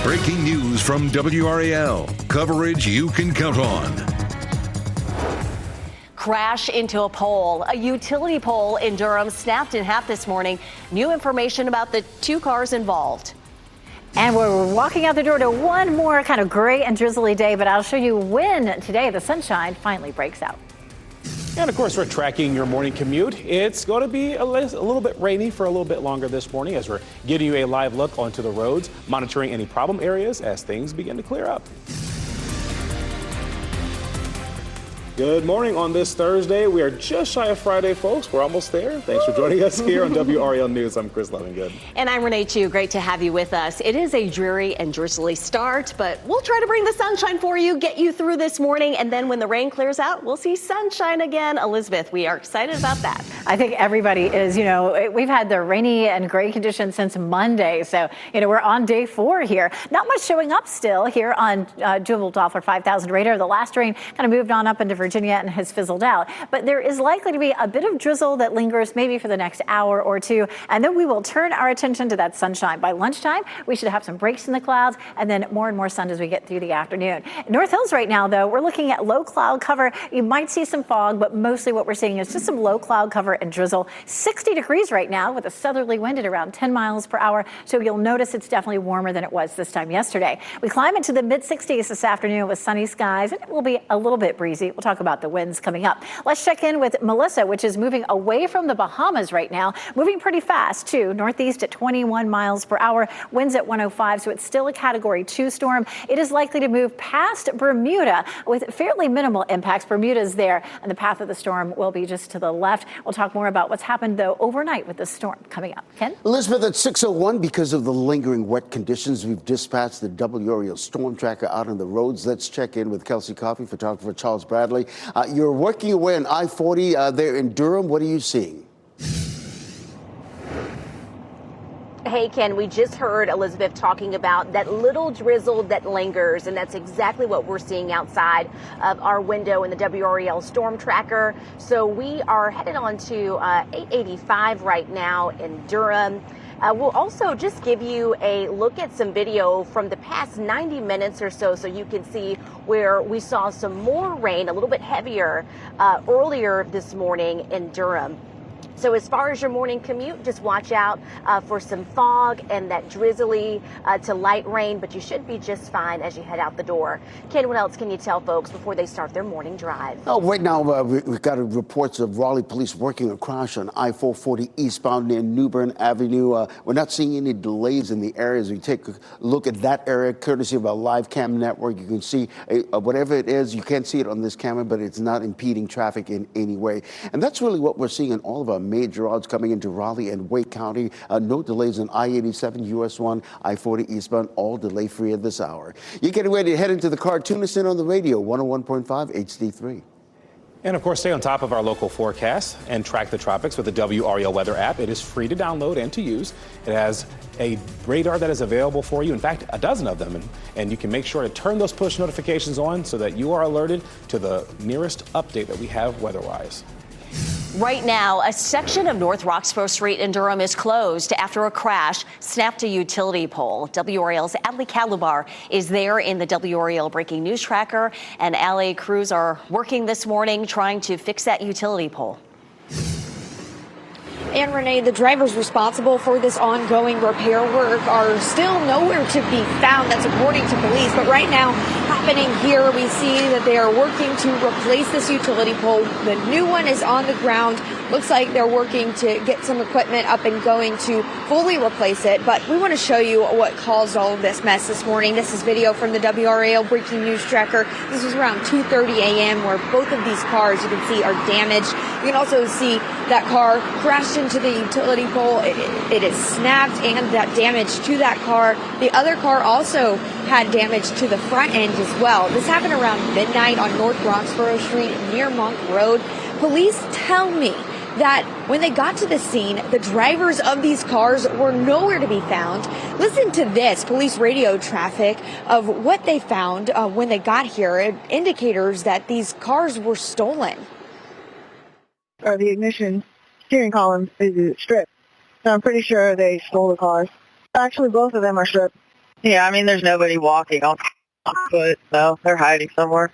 Breaking news from WRAL. Coverage you can count on. Crash into a pole. A utility pole in Durham snapped in half this morning. New information about the two cars involved. And we're walking out the door to one more kind of gray and drizzly day, but I'll show you when today the sunshine finally breaks out. And of course, we're tracking your morning commute. It's going to be a little bit rainy for a little bit longer this morning as we're giving you a live look onto the roads, monitoring any problem areas as things begin to clear up. Good morning on this Thursday. We are just shy of Friday, folks. We're almost there. Thanks for joining us here on WRAL News. I'm Chris Lovingood. And I'm Renee Chu. Great to have you with us. It is a dreary and drizzly start, but we'll try to bring the sunshine for you, get you through this morning, and then when the rain clears out, we'll see sunshine again. Elizabeth, we are excited about that. I think everybody is. You know, we've had the rainy and gray conditions since Monday, so, you know, we're on day 4 here. Not much showing up still here on Dual Doppler 5000 radar. The last rain kind of moved on up into Virginia and has fizzled out. But there is likely to be a bit of drizzle that lingers maybe for the next hour or two, and then we will turn our attention to that sunshine. By lunchtime, we should have some breaks in the clouds and then more and more sun as we get through the afternoon. North Hills right now, though, we're looking at low cloud cover. You might see some fog, but mostly what we're seeing is just some low cloud cover and drizzle. 60 degrees right now with a southerly wind at around 10 miles per hour. So you'll notice it's definitely warmer than it was this time yesterday. We climb into the mid 60s this afternoon with sunny skies, and it will be a little bit breezy. We'll talk about the winds coming up. Let's check in with Melissa, which is moving away from the Bahamas right now, moving pretty fast too, northeast at 21 miles per hour, winds at 105, so it's still a Category 2 storm. It is likely to move past Bermuda with fairly minimal impacts. Bermuda's there, and the path of the storm will be just to the left. We'll talk more about what's happened, though, overnight with this storm coming up. Ken? Elizabeth, at 6:01, because of the lingering wet conditions, we've dispatched the WRAL storm tracker out on the roads. Let's check in with Kelsey Coffey, photographer Charles Bradley. You're working away on I-40 there in Durham. What are you seeing? Hey, Ken, we just heard Elizabeth talking about that little drizzle that lingers, and that's exactly what we're seeing outside of our window in the WRAL storm tracker. So we are headed on to 885 right now in Durham. We'll also just give you a look at some video from the past 90 minutes or so you can see where we saw some more rain, a little bit heavier earlier this morning in Durham. So as far as your morning commute, just watch out for some fog and that drizzly to light rain, but you should be just fine as you head out the door. Ken, what else can you tell folks before they start their morning drive? Oh, right now we've got reports of Raleigh police working a crash on I-440 eastbound near New Bern Avenue. We're not seeing any delays in the areas. We take a look at that area, courtesy of our live cam network. You can see whatever it is. You can't see it on this camera, but it's not impeding traffic in any way. And that's really what we're seeing in all of our major roads coming into Raleigh and Wake County. No delays on I-87, US 1, I-40 eastbound, all delay-free at this hour. You're getting ready to head into the car. Tune us in on the radio, 101.5 HD3. And of course, stay on top of our local forecast and track the tropics with the WRAL weather app. It is free to download and to use. It has a radar that is available for you, in fact, a dozen of them, and you can make sure to turn those push notifications on so that you are alerted to the nearest update that we have weather-wise. Right now, a section of North Roxborough Street in Durham is closed after a crash snapped a utility pole. WRAL's Adley Kalubar is there in the WRAL Breaking News Tracker, and LA crews are working this morning trying to fix that utility pole. And Renee, the drivers responsible for this ongoing repair work are still nowhere to be found. That's according to police. But right now, happening here, we see that they are working to replace this utility pole. The new one is on the ground. Looks like they're working to get some equipment up and going to fully replace it. But we want to show you what caused all of this mess this morning. This is video from the WRAL Breaking News Tracker. This was around 2:30 a.m. where both of these cars, you can see, are damaged. You can also see that car crashed into the utility pole. It is snapped, and that damage to that car. The other car also had damage to the front end as well. This happened around midnight on North Roxborough Street near Monk Road. Police tell me that when they got to the scene, the drivers of these cars were nowhere to be found. Listen to this police radio traffic of what they found when they got here. Indicators that these cars were stolen. The ignition steering column is stripped. So I'm pretty sure they stole the cars. Actually, both of them are stripped. Yeah, I mean, there's nobody walking on foot, so they're hiding somewhere.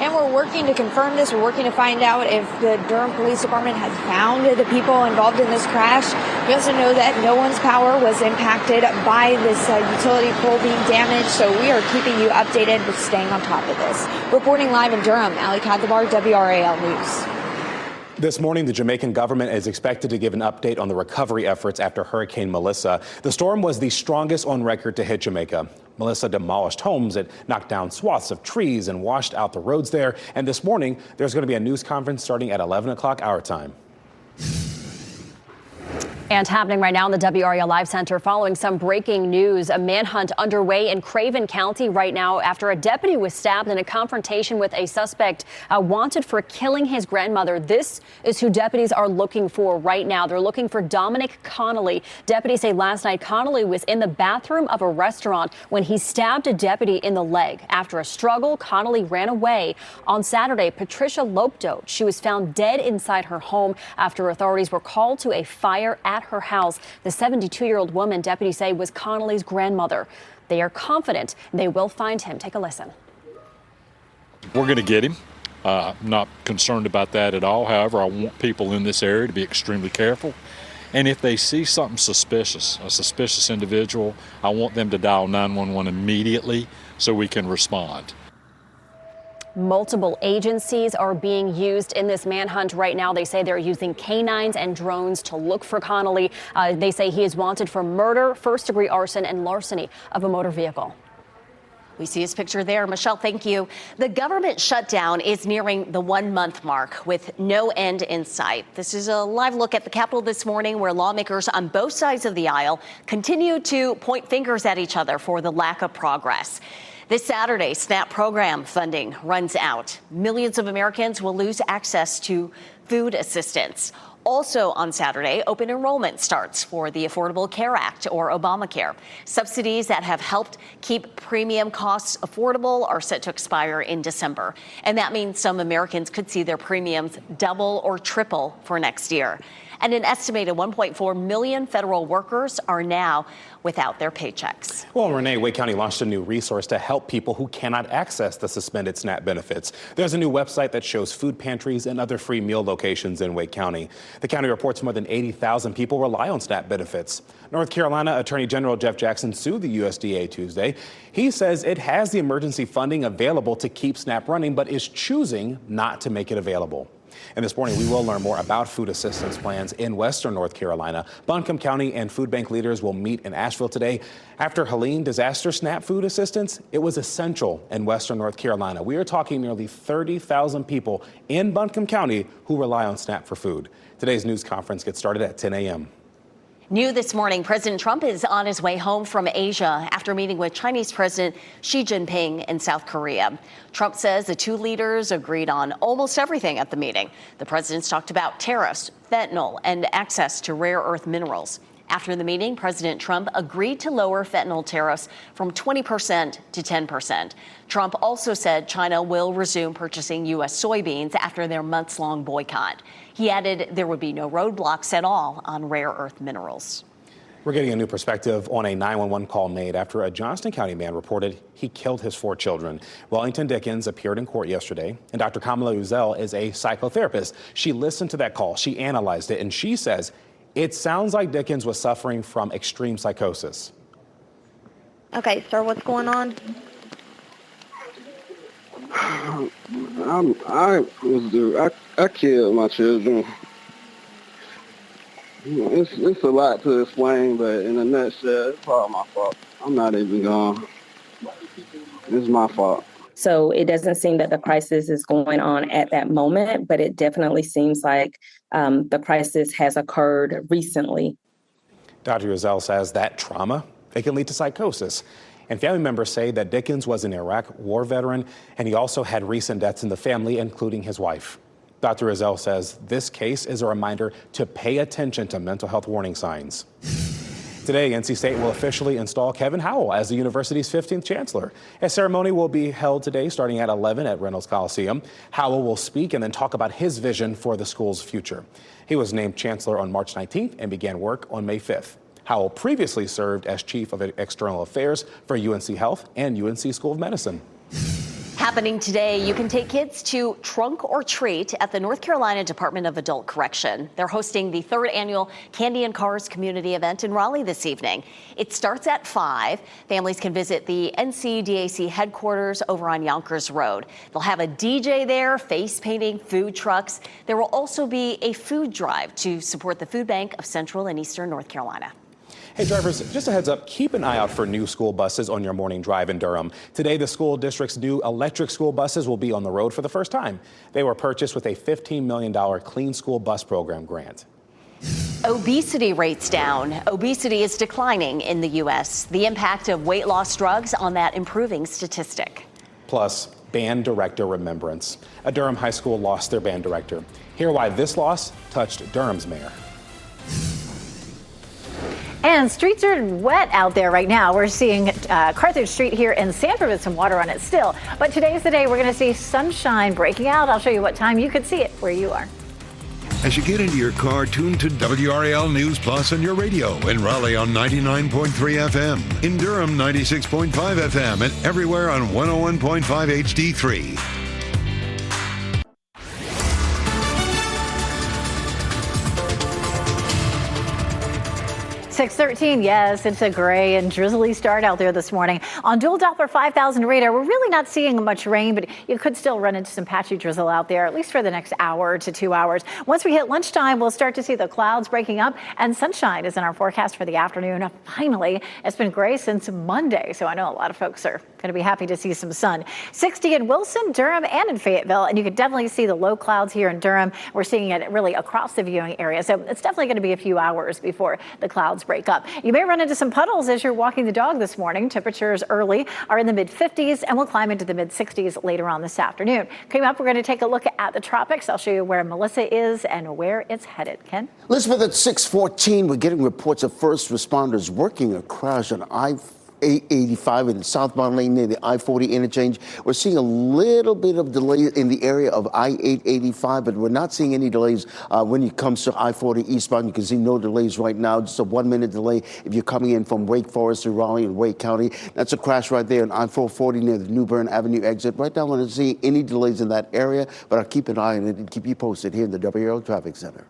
And we're working to confirm this. We're working to find out if the Durham Police Department has found the people involved in this crash. We also know that no one's power was impacted by this utility pole being damaged. So we are keeping you updated with staying on top of this. Reporting live in Durham, Ali Kadhabar, WRAL News. This morning, the Jamaican government is expected to give an update on the recovery efforts after Hurricane Melissa. The storm was the strongest on record to hit Jamaica. Melissa demolished homes. It knocked down swaths of trees and washed out the roads there. And this morning, there's going to be a news conference starting at 11 o'clock our time. And happening right now in the WRAL Live Center following some breaking news. A manhunt underway in Craven County right now after a deputy was stabbed in a confrontation with a suspect wanted for killing his grandmother. This is who deputies are looking for right now. They're looking for Dominic Connolly. Deputies say last night Connolly was in the bathroom of a restaurant when he stabbed a deputy in the leg. After a struggle, Connolly ran away. On Saturday, Patricia Lopdo, she was found dead inside her home after authorities were called to a fire at her house. The 72-year-old woman, deputies say, was Connolly's grandmother. They are confident they will find him. Take a listen. We're going to get him. I'm not concerned about that at all. However, I want people in this area to be extremely careful. And if they see something suspicious, a suspicious individual, I want them to dial 911 immediately so we can respond. Multiple agencies are being used in this manhunt right now. They say they're using canines and drones to look for Connolly. They say he is wanted for murder, first-degree arson, and larceny of a motor vehicle. We see his picture there. Michelle, thank you. The government shutdown is nearing the 1-month mark with no end in sight. This is a live look at the Capitol this morning where lawmakers on both sides of the aisle continue to point fingers at each other for the lack of progress. This Saturday, SNAP program funding runs out. Millions of Americans will lose access to food assistance. Also on Saturday, open enrollment starts for the Affordable Care Act, or Obamacare. Subsidies that have helped keep premium costs affordable are set to expire in December. And that means some Americans could see their premiums double or triple for next year. And an estimated 1.4 million federal workers are now without their paychecks. Well, Renee, Wake County launched a new resource to help people who cannot access the suspended SNAP benefits. There's a new website that shows food pantries and other free meal locations in Wake County. The county reports more than 80,000 people rely on SNAP benefits. North Carolina Attorney General Jeff Jackson sued the USDA Tuesday. He says it has the emergency funding available to keep SNAP running, but is choosing not to make it available. And this morning, we will learn more about food assistance plans in Western North Carolina. Buncombe County and food bank leaders will meet in Asheville today. After Helene disaster SNAP food assistance, it was essential in Western North Carolina. We are talking nearly 30,000 people in Buncombe County who rely on SNAP for food. Today's news conference gets started at 10 a.m. New this morning, President Trump is on his way home from Asia after meeting with Chinese President Xi Jinping in South Korea. Trump says the two leaders agreed on almost everything at the meeting. The presidents talked about tariffs, fentanyl, and access to rare earth minerals. After the meeting, President Trump agreed to lower fentanyl tariffs from 20% to 10%. Trump also said China will resume purchasing U.S. soybeans after their months-long boycott. He added there would be no roadblocks at all on rare earth minerals. We're getting a new perspective on a 911 call made after a Johnston County man reported he killed his 4 children. Wellington Dickens appeared in court yesterday, and Dr. Kamala Uzel is a psychotherapist. She listened to that call, she analyzed it, and she says it sounds like Dickens was suffering from extreme psychosis. Okay, sir, what's going on? I killed my children. It's a lot to explain, but in a nutshell, it's all my fault. I'm not even gone. It's my fault. So it doesn't seem that the crisis is going on at that moment, but it definitely seems like the crisis has occurred recently. Dr. Uzel says that trauma, it can lead to psychosis. And family members say that Dickens was an Iraq war veteran, and he also had recent deaths in the family, including his wife. Dr. Uzel says this case is a reminder to pay attention to mental health warning signs. Today, NC State will officially install Kevin Howell as the university's 15th chancellor. A ceremony will be held today starting at 11 at Reynolds Coliseum. Howell will speak and then talk about his vision for the school's future. He was named chancellor on March 19th and began work on May 5th. Howell previously served as Chief of External Affairs for UNC Health and UNC School of Medicine. Happening today, you can take kids to Trunk or Treat at the North Carolina Department of Adult Correction. They're hosting the 3rd annual Candy and Cars community event in Raleigh this evening. It starts at 5. Families can visit the NCDAC headquarters over on Yonkers Road. They'll have a DJ there, face painting, food trucks. There will also be a food drive to support the Food Bank of Central and Eastern North Carolina. Hey drivers, just a heads up, keep an eye out for new school buses on your morning drive in Durham. Today, the school district's new electric school buses will be on the road for the first time. They were purchased with a $15 million Clean School Bus Program grant. Obesity rates down. Obesity is declining in the U.S. The impact of weight loss drugs on that improving statistic. Plus, band director remembrance. A Durham high school lost their band director. Hear why this loss touched Durham's mayor. And streets are wet out there right now. We're seeing Carthage Street here in Sanford with some water on it still. But today's the day we're going to see sunshine breaking out. I'll show you what time you could see it where you are. As you get into your car, tune to WRAL News Plus on your radio. In Raleigh on 99.3 FM. In Durham, 96.5 FM. And everywhere on 101.5 HD3. 6:13, yes, it's a gray and drizzly start out there this morning. On dual Doppler 5000 radar, we're really not seeing much rain, but you could still run into some patchy drizzle out there, at least for the next hour to 2 hours. Once we hit lunchtime, we'll start to see the clouds breaking up, and sunshine is in our forecast for the afternoon. Finally, it's been gray since Monday, so I know a lot of folks are going to be happy to see some sun. 60 in Wilson, Durham, and in Fayetteville, and you can definitely see the low clouds here in Durham. We're seeing it really across the viewing area, so it's definitely going to be a few hours before the clouds break up. You may run into some puddles as you're walking the dog this morning. Temperatures early are in the mid-50s and will climb into the mid-60s later on this afternoon. Coming up, we're going to take a look at the tropics. I'll show you where Melissa is and where it's headed. Ken? Elizabeth, at 6:14, we're getting reports of first responders working a crash on I-85 in the southbound lane near the I-40 interchange. We're seeing a little bit of delay in the area of I-885, but we're not seeing any delays when it comes to I-40 eastbound. You can see no delays right now, just a 1-minute delay if you're coming in from Wake Forest to Raleigh and Wake County. That's a crash right there on I-440 near the New Bern Avenue exit. Right now, we're not seeing any delays in that area, but I'll keep an eye on it and keep you posted here in the WRAL Traffic Center.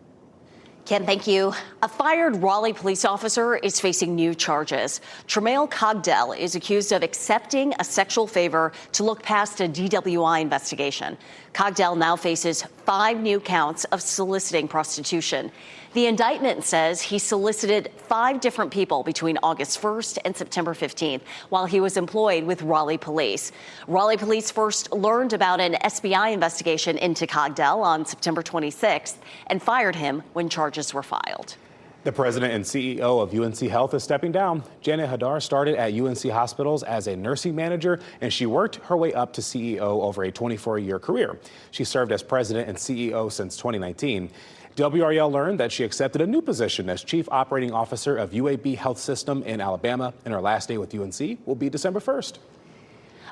Ken, thank you. A fired Raleigh police officer is facing new charges. Tremail Cogdell is accused of accepting a sexual favor to look past a DWI investigation. Cogdell now faces 5 new counts of soliciting prostitution. The indictment says he solicited 5 different people between August 1st and September 15th while he was employed with Raleigh Police. Raleigh Police first learned about an SBI investigation into Cogdell on September 26th and fired him when charges were filed. The president and CEO of UNC Health is stepping down. Janet Hadar started at UNC Hospitals as a nursing manager, and she worked her way up to CEO over a 24-year career. She served as president and CEO since 2019. WRAL learned that she accepted a new position as Chief Operating Officer of UAB Health System in Alabama, and her last day with UNC will be December 1st.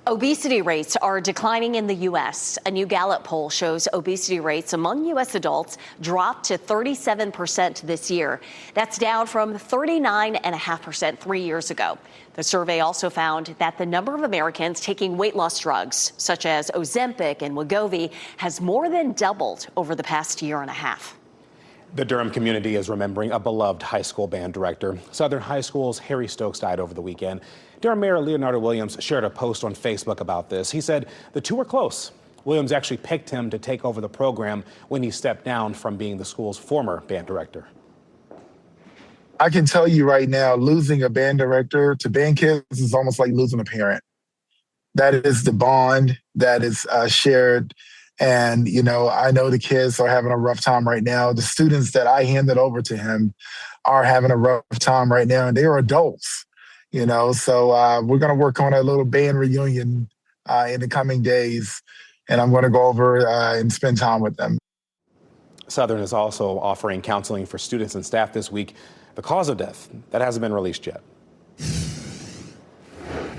Obesity rates are declining in the U.S. A new Gallup poll shows obesity rates among U.S. adults dropped to 37% this year. That's down from 39.5% 3 years ago. The survey also found that the number of Americans taking weight loss drugs, such as Ozempic and Wegovy, has more than doubled over the past year and a half. The Durham community is remembering a beloved high school band director. Southern High School's Harry Stokes died over the weekend. Durham Mayor Leonardo Williams shared a post on Facebook about this. He said the two were close. Williams actually picked him to take over the program when he stepped down from being the school's former band director. I can tell you right now, losing a band director to band kids is almost like losing a parent. That is the bond that is shared. And, you know, I know the kids are having a rough time right now. The students that I handed over to him are having a rough time right now, and they are adults, you know. So we're going to work on a little band reunion in the coming days, and I'm going to go over and spend time with them. Southern is also offering counseling for students and staff this week. The cause of death, that hasn't been released yet.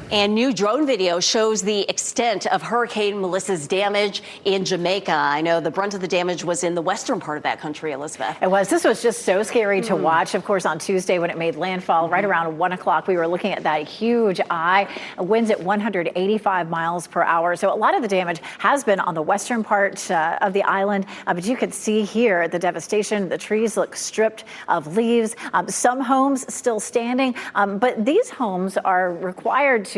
And new drone video shows the extent of Hurricane Melissa's damage in Jamaica. I know the brunt of the damage was in the western part of that country, Elizabeth. It was. This was just so scary to watch. Of course, on Tuesday when it made landfall, right around 1 o'clock, we were looking at that huge eye. Winds at 185 miles per hour. So a lot of the damage has been on the western part of the island. But you could see here the devastation. The trees look stripped of leaves. Some homes still standing. But these homes are required to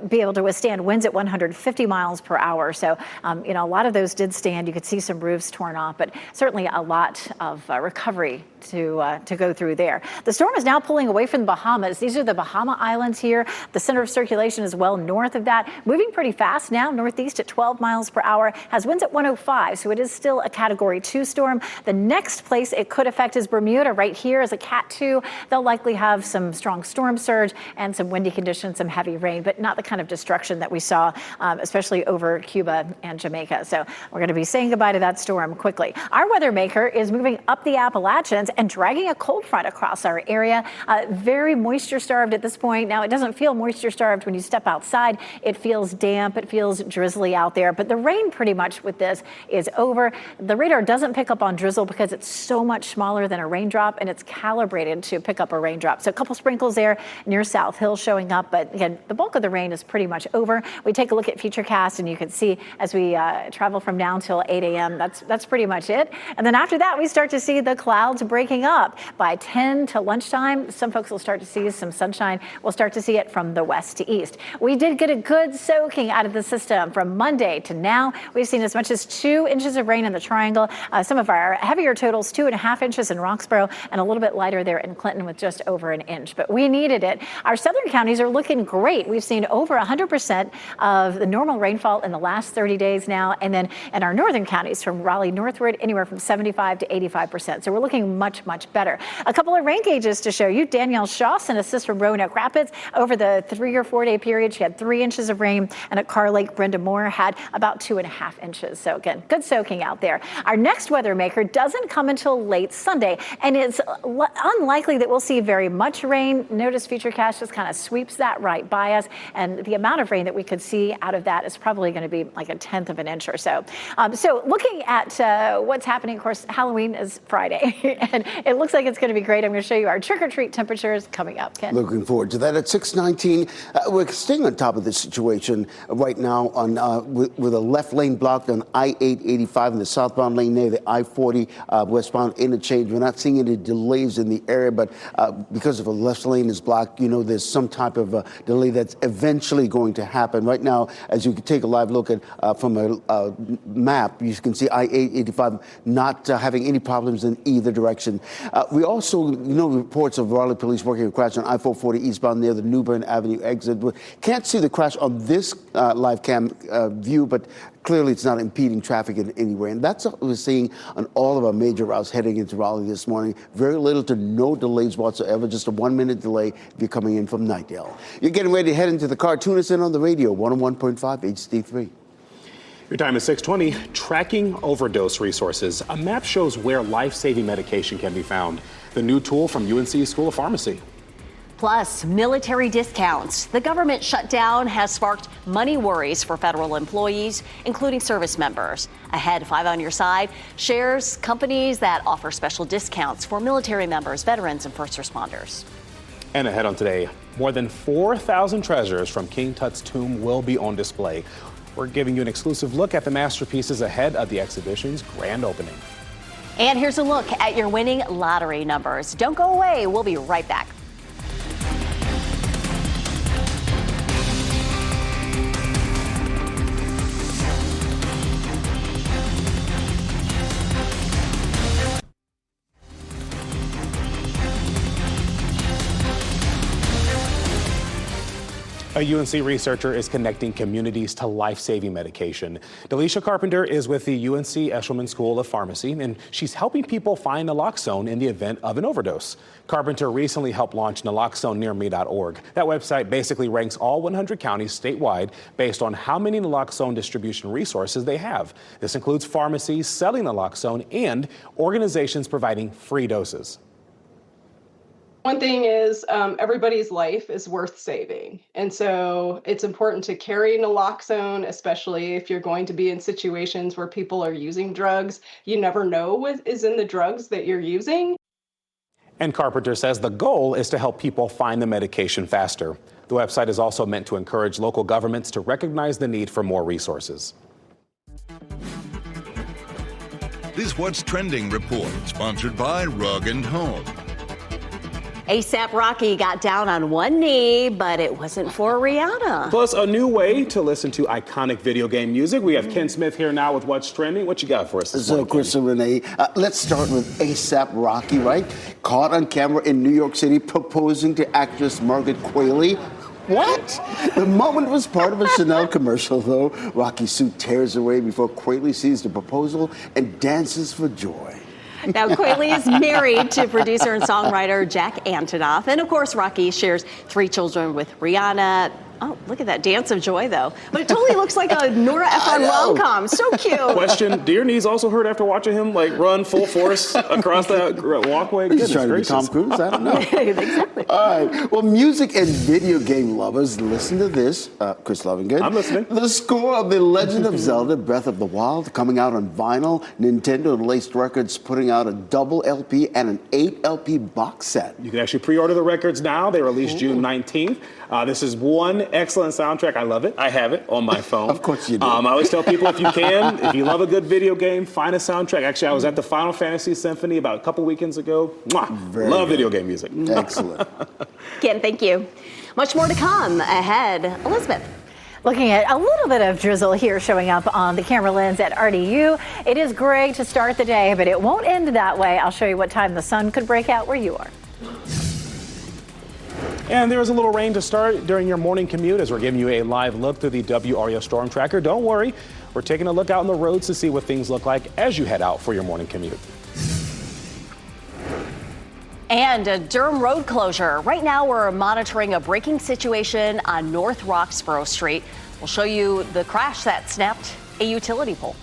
be able to withstand winds at 150 miles per hour. So, a lot of those did stand. You could see some roofs torn off, but certainly a lot of recovery to go through there. The storm is now pulling away from the Bahamas. These are the Bahama Islands here. The center of circulation is well north of that, moving pretty fast now, northeast at 12 miles per hour, has winds at 105, so it is still a Category 2 storm. The next place it could affect is Bermuda, right here is a Cat 2. They'll likely have some strong storm surge and some windy conditions, some heavy rain, but not the kind of destruction that we saw, especially over Cuba and Jamaica. So we're going to be saying goodbye to that storm quickly. Our weather maker is moving up the Appalachians and dragging a cold front across our area. Very moisture starved at this point. Now, it doesn't feel moisture starved when you step outside. It feels damp. It feels drizzly out there. But the rain pretty much with this is over. The radar doesn't pick up on drizzle because it's so much smaller than a raindrop, and it's calibrated to pick up a raindrop. So a couple sprinkles there near South Hill showing up. But again, the bulk of the rain is pretty much over. We take a look at Futurecast, and you can see as we travel from now until 8 a.m., that's pretty much it. And then after that, we start to see the clouds breaking up. By 10 to lunchtime, some folks will start to see some sunshine. We'll start to see it from the west to east. We did get a good soaking out of the system from Monday to now. We've seen as much as 2 inches of rain in the Triangle. Some of our heavier totals, 2.5 inches in Roxborough, and a little bit lighter there in Clinton with just over an inch. But we needed it. Our southern counties are looking great. We've seen over 100% of the normal rainfall in the last 30 days now. And then in our northern counties from Raleigh northward, anywhere from 75 to 85%. So we're looking much, much better. A couple of rain gauges to show you. Danielle Shaw sent assist from Roanoke Rapids. Over the 3 or 4 day period, she had 3 inches of rain. And at Carr Lake, Brenda Moore had about 2.5 inches. So again, good soaking out there. Our next weather maker doesn't come until late Sunday. And it's unlikely that we'll see very much rain. Notice Futurecast just kind of sweeps that right by us. And the amount of rain that we could see out of that is probably going to be like 1/10 of an inch or so. So looking at what's happening, of course, Halloween is Friday. And it looks like it's going to be great. I'm going to show you our trick-or-treat temperatures coming up, Ken. Looking forward to that at 6:19. We're staying on top of this situation right now on with a left lane blocked on I-885 in the southbound lane near the I-40 westbound interchange. We're not seeing any delays in the area, but because of a left lane is blocked, there's some type of delay that's eventually going to happen. Right now, as you can take a live look at from a map, you can see I-885 not having any problems in either direction. We also reports of Raleigh police working a crash on I-440 eastbound near the New Bern Avenue exit. We can't see the crash on this live cam view, but clearly it's not impeding traffic in any way. And that's what we're seeing on all of our major routes heading into Raleigh this morning. Very little to no delays whatsoever, just a 1-minute delay if you're coming in from Nightdale. You're getting ready to head into the car. Tune us in on the radio, 101.5 HD3. Your time is 6:20. Tracking overdose resources. A map shows where life-saving medication can be found. The new tool from UNC School of Pharmacy. Plus, military discounts. The government shutdown has sparked money worries for federal employees, including service members. Ahead, 5 on your side shares companies that offer special discounts for military members, veterans, and first responders. And ahead on today, more than 4,000 treasures from King Tut's tomb will be on display. We're giving you an exclusive look at the masterpieces ahead of the exhibition's grand opening. And here's a look at your winning lottery numbers. Don't go away. We'll be right back. A UNC researcher is connecting communities to life-saving medication. Delisha Carpenter is with the UNC Eshelman School of Pharmacy, and she's helping people find naloxone in the event of an overdose. Carpenter recently helped launch naloxonenearme.org. That website basically ranks all 100 counties statewide based on how many naloxone distribution resources they have. This includes pharmacies selling naloxone and organizations providing free doses. One thing is everybody's life is worth saving. And so it's important to carry naloxone, especially if you're going to be in situations where people are using drugs. You never know what is in the drugs that you're using. And Carpenter says the goal is to help people find the medication faster. The website is also meant to encourage local governments to recognize the need for more resources. This What's Trending report, sponsored by Rug & Home. ASAP Rocky got down on one knee, but it wasn't for Rihanna. Plus, a new way to listen to iconic video game music. We have Ken Smith here now with What's Trending. What you got for us this morning, Chris and Renee, let's start with ASAP Rocky, right? Caught on camera in New York City proposing to actress Margaret Qualley. What? The moment was part of a Chanel commercial, though. Rocky's suit tears away before Qualley sees the proposal and dances for joy. Now, Qualley is married to producer and songwriter Jack Antonoff. And of course, Rocky shares 3 children with Rihanna. Oh, look at that dance of joy, though. But it totally looks like a Nora Ephron rom-com. So cute. Question, do your knees also hurt after watching him run full force across that walkway? He's trying to be Tom Cruise? I don't know. Exactly. All right. Well, music and video game lovers, listen to this. Chris Lovingood. I'm listening. The score of The Legend of Zelda Breath of the Wild coming out on vinyl. Nintendo laced records putting out a double LP and an 8 LP box set. You can actually pre-order the records now. They released June 19th. This is one excellent soundtrack. I love it. I have it on my phone. Of course you do. I always tell people if you love a good video game, find a soundtrack. Actually, I was at the Final Fantasy Symphony about a couple weekends ago. Love video game music. Excellent. Ken, thank you. Much more to come ahead. Elizabeth. Looking at a little bit of drizzle here showing up on the camera lens at RDU. It is great to start the day, but it won't end that way. I'll show you what time the sun could break out where you are. And there is a little rain to start during your morning commute as we're giving you a live look through the WRAL Storm Tracker. Don't worry, we're taking a look out on the roads to see what things look like as you head out for your morning commute. And a Durham road closure. Right now, we're monitoring a braking situation on North Roxborough Street. We'll show you the crash that snapped a utility pole.